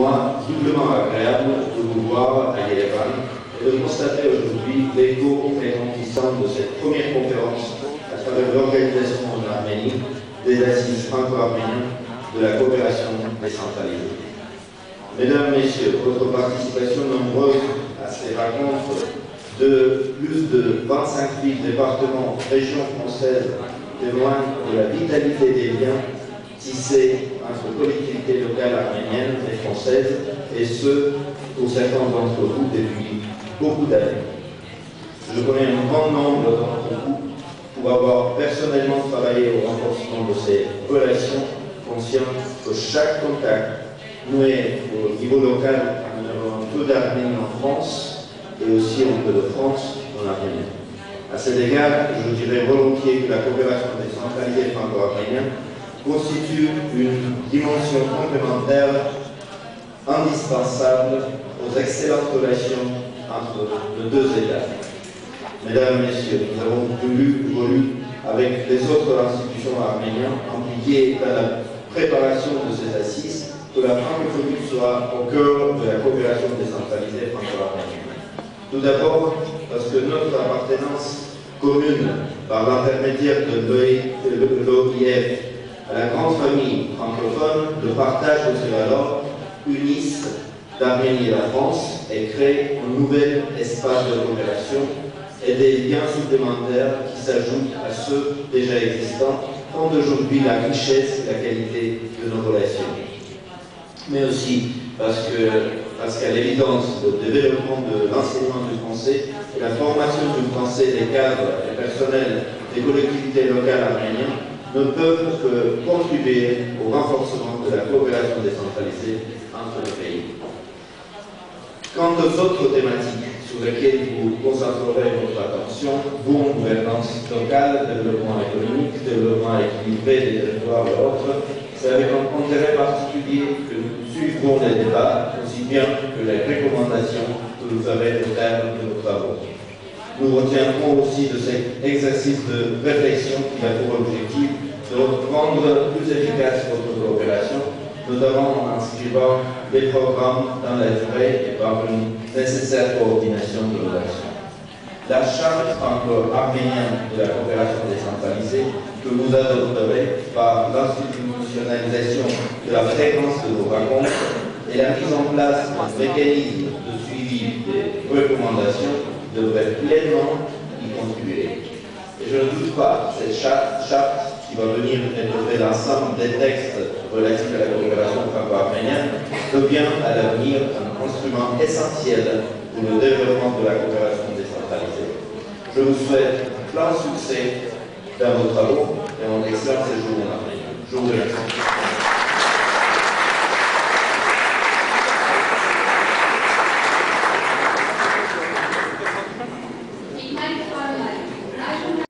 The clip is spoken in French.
moi doublement agréable de vous voir à Yerevan et de constater aujourd'hui l'écho retentissant de cette première conférence à travers l'organisation en Arménie des assises franco-arméniennes de la coopération décentralisée. Mesdames, Messieurs, votre participation nombreuse à ces rencontres de plus de 25 000 départements, régions françaises témoigne de la vitalité des liens tissés entre collectivités locales arméniennes et françaises, et ce, pour certains d'entre vous, depuis beaucoup d'années. Je connais un grand nombre d'entre vous pour avoir personnellement travaillé au renforcement de ces relations, conscient que chaque contact noué au niveau local, nous avons un peu d'Arménie en France et aussi un peu de France en Arménie. À cet égard, je dirais volontiers que la coopération décentralisée franco-arménienne constitue une dimension complémentaire indispensable aux excellentes relations entre nos deux États. Mesdames, Messieurs, nous avons voulu, avec les autres institutions arméniennes impliquées dans la préparation de ces assises, que la francophonie soit au cœur de la coopération décentralisée franco-arménienne. Tout d'abord, parce que notre appartenance commune par l'intermédiaire de l'OIF à la grande famille francophone, le partage de ces valeurs unissent l'Arménie et la France et créent un nouvel espace de coopération et des liens supplémentaires qui s'ajoutent à ceux déjà existants, font aujourd'hui la richesse et la qualité de nos relations. Mais aussi parce qu'à l'évidence, le développement de l'enseignement du français et la formation du français des cadres et personnels des collectivités locales arméniennes ne peuvent que contribuer au renforcement de la coopération décentralisée entre les pays. Quant aux autres thématiques sur lesquelles vous concentrerez votre attention, bonne gouvernance locale, développement économique, développement équilibré des territoires et autres, c'est avec un intérêt particulier que nous suivrons les débats, aussi bien que les recommandations que vous avez au terme de nos travaux. Nous retiendrons aussi de cet exercice de réflexion qui a pour objectif de rendre plus efficace votre coopération, notamment en inscrivant les programmes dans la durée et par une nécessaire coordination de nos actions. La charte franco-arménienne de la coopération décentralisée que vous adopterez par l'institutionnalisation de la fréquence de vos rencontres et la mise en place d'un mécanisme de suivi des recommandations devrait pleinement y contribuer. Et je ne doute pas que cette charte qui va venir étoffer l'ensemble des textes relatifs à la coopération franco-arménienne devient à l'avenir un instrument essentiel pour le développement de la coopération décentralisée. Je vous souhaite plein succès dans vos travaux et un excellent séjour en Arménie. Je vous remercie.